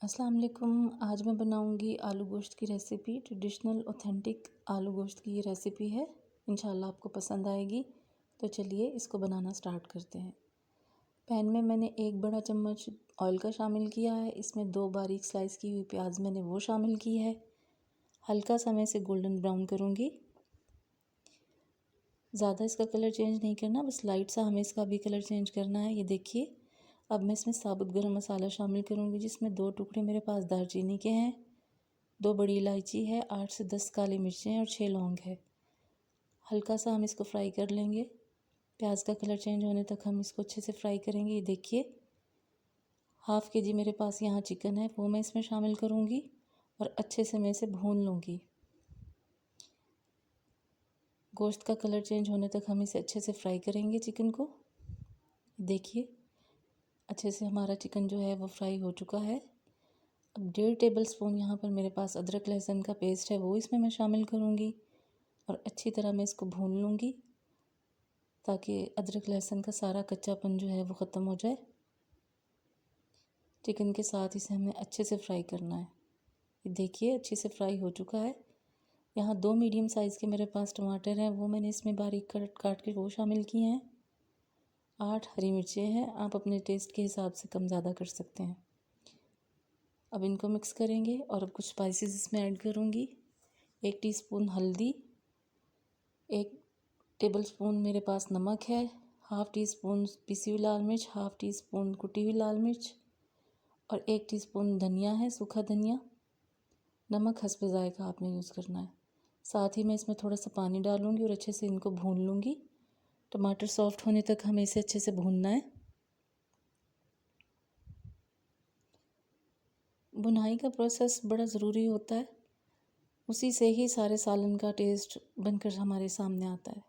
अस्सलाम वालेकुम। आज मैं बनाऊंगी आलू गोश्त की रेसिपी। ट्रेडिशनल ऑथेंटिक आलू गोश्त की ये रेसिपी है। इंशाल्लाह आपको पसंद आएगी। तो चलिए इसको बनाना स्टार्ट करते हैं। पैन में मैंने एक बड़ा चम्मच ऑयल का शामिल किया है। इसमें 2 बारीक स्लाइस की हुई प्याज मैंने वो शामिल की है। हल्का सा मैं इसे गोल्डन ब्राउन करूँगी। ज़्यादा इसका कलर चेंज नहीं करना, बस लाइट सा हमें इसका भी कलर चेंज करना है। ये देखिए, अब मैं इसमें साबुत गरम मसाला शामिल करूँगी, जिसमें 2 टुकड़े मेरे पास दालचीनी के हैं, 2 बड़ी इलायची है, 8 से 10 काली मिर्चें हैं और 6 लौंग है। हल्का सा हम इसको फ्राई कर लेंगे। प्याज का कलर चेंज होने तक हम इसको अच्छे से फ्राई करेंगे। ये देखिए, हाफ़ के जी मेरे पास यहाँ चिकन है, वो मैं इसमें शामिल करूँगी और अच्छे से मैं इसे भून लूँगी। गोश्त का कलर चेंज होने तक हम इसे अच्छे से फ्राई करेंगे चिकन को। देखिए, अच्छे से हमारा चिकन जो है वो फ्राई हो चुका है। अब 1.5 टेबल स्पून यहाँ पर मेरे पास अदरक लहसुन का पेस्ट है, वो इसमें मैं शामिल करूँगी और अच्छी तरह मैं इसको भून लूँगी, ताकि अदरक लहसुन का सारा कच्चापन जो है वो ख़त्म हो जाए। चिकन के साथ इसे हमें अच्छे से फ्राई करना है। ये देखिए, अच्छे से फ्राई हो चुका है। यहाँ 2 मीडियम साइज़ के मेरे पास टमाटर हैं, वो मैंने इसमें बारीक काट के वो शामिल किए हैं। 8 हरी मिर्चें हैं, आप अपने टेस्ट के हिसाब से कम ज़्यादा कर सकते हैं। अब इनको मिक्स करेंगे और अब कुछ स्पाइसेस इसमें ऐड करूँगी। 1 टीस्पून हल्दी, 1 टेबलस्पून मेरे पास नमक है, हाफ़ टी स्पून पिसी हुई लाल मिर्च, हाफ़ टी स्पून कुटी हुई लाल मिर्च और 1 टीस्पून धनिया है, सूखा धनिया। नमक हस्बे ज़ायक़ा आपने यूज़ करना है। साथ ही मैं इसमें थोड़ा सा पानी डालूँगी और अच्छे से इनको भून लूँगी। टमाटर सॉफ्ट होने तक हमें इसे अच्छे से भूनना है। भुनाई का प्रोसेस बड़ा ज़रूरी होता है, उसी से ही सारे सालन का टेस्ट बनकर हमारे सामने आता है।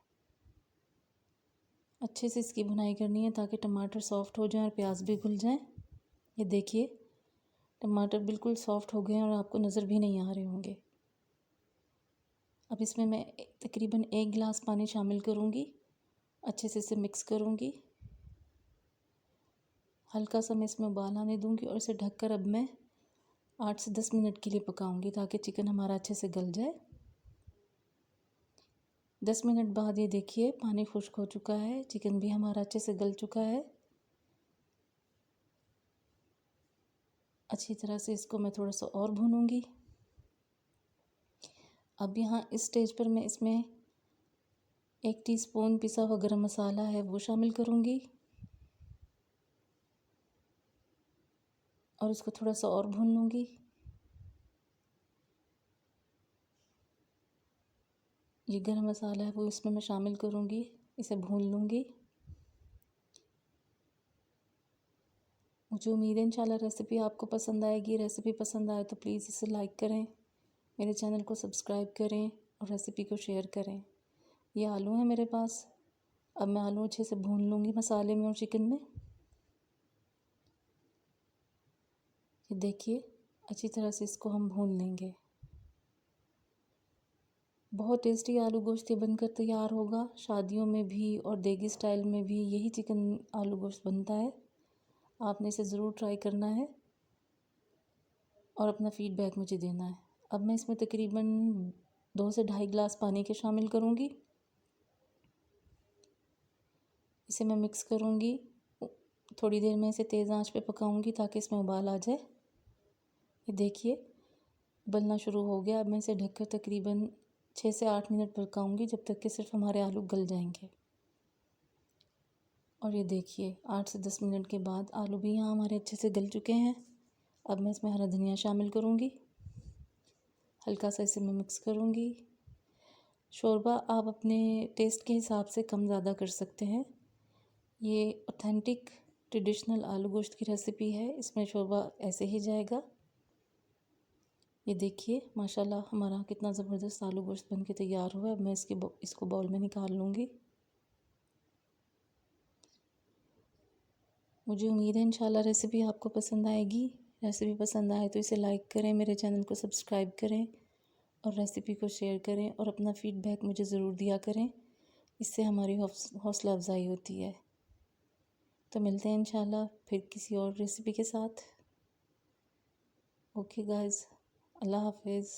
अच्छे से इसकी भुनाई करनी है ताकि टमाटर सॉफ्ट हो जाएं और प्याज भी घुल जाएं। ये देखिए, टमाटर बिल्कुल सॉफ्ट हो गए हैं और आपको नज़र भी नहीं आ रहे होंगे। अब इसमें मैं तकरीबन 1 गिलास पानी शामिल करूँगी। अच्छे से इसे मिक्स करूँगी। हल्का सा मैं इसमें उबाल आने दूँगी और इसे ढककर अब मैं 8 से 10 मिनट के लिए पकाऊँगी, ताकि चिकन हमारा अच्छे से गल जाए। 10 मिनट बाद ये देखिए, पानी खुश्क हो चुका है, चिकन भी हमारा अच्छे से गल चुका है। अच्छी तरह से इसको मैं थोड़ा सा और भूनूंगी। अब यहाँ इस स्टेज पर मैं इसमें 1 टीस्पून पिसा हुआ गरम मसाला है, वो शामिल करूँगी और इसको थोड़ा सा और भून लूँगी। ये गरम मसाला है वो इसमें मैं शामिल करूँगी, इसे भून लूँगी। मुझे उम्मीद है इंशाल्लाह रेसिपी आपको पसंद आएगी। रेसिपी पसंद आए तो प्लीज़ इसे लाइक करें, मेरे चैनल को सब्सक्राइब करें और रेसिपी को शेयर करें। ये आलू है मेरे पास। अब मैं आलू अच्छे से भून लूँगी मसाले में और चिकन में। ये देखिए, अच्छी तरह से इसको हम भून लेंगे। बहुत टेस्टी आलू गोश्त ये बनकर तैयार होगा। शादियों में भी और देगी स्टाइल में भी यही चिकन आलू गोश्त बनता है। आपने इसे ज़रूर ट्राई करना है और अपना फ़ीडबैक मुझे देना है। अब मैं इसमें तकरीबन 2 से ढाई गिलास पानी के शामिल करूँगी। इसे मैं मिक्स करूँगी। थोड़ी देर में इसे तेज़ आंच पे पकाऊँगी ताकि इसमें उबाल आ जाए। ये देखिए, उबलना शुरू हो गया। अब मैं इसे ढककर तकरीबन 6 से 8 मिनट पकाऊँगी, जब तक कि सिर्फ हमारे आलू गल जाएंगे। और ये देखिए, 8 से 10 मिनट के बाद आलू भी यहाँ हमारे अच्छे से गल चुके हैं। अब मैं इसमें हरा धनिया शामिल करूँगी। हल्का सा इसे मैं मिक्स करूँगी। शोरबा आप अपने टेस्ट के हिसाब से कम ज़्यादा कर सकते हैं। ये ऑथेंटिक ट्रेडिशनल आलू गोश्त की रेसिपी है, इसमें शोरबा ऐसे ही जाएगा। ये देखिए, माशाल्लाह हमारा कितना ज़बरदस्त आलू गोश्त बन के तैयार हुआ है। अब मैं इसको बाउल में निकाल लूँगी। मुझे उम्मीद है इंशाल्लाह रेसिपी आपको पसंद आएगी। रेसिपी पसंद आए तो इसे लाइक करें, मेरे चैनल को सब्सक्राइब करें और रेसिपी को शेयर करें और अपना फ़ीडबैक मुझे ज़रूर दिया करें। इससे हमारी हौसला अफजाई होती है। तो मिलते हैं इंशाल्लाह फिर किसी और रेसिपी के साथ। ओके गाइस, अल्लाह हाफिज़।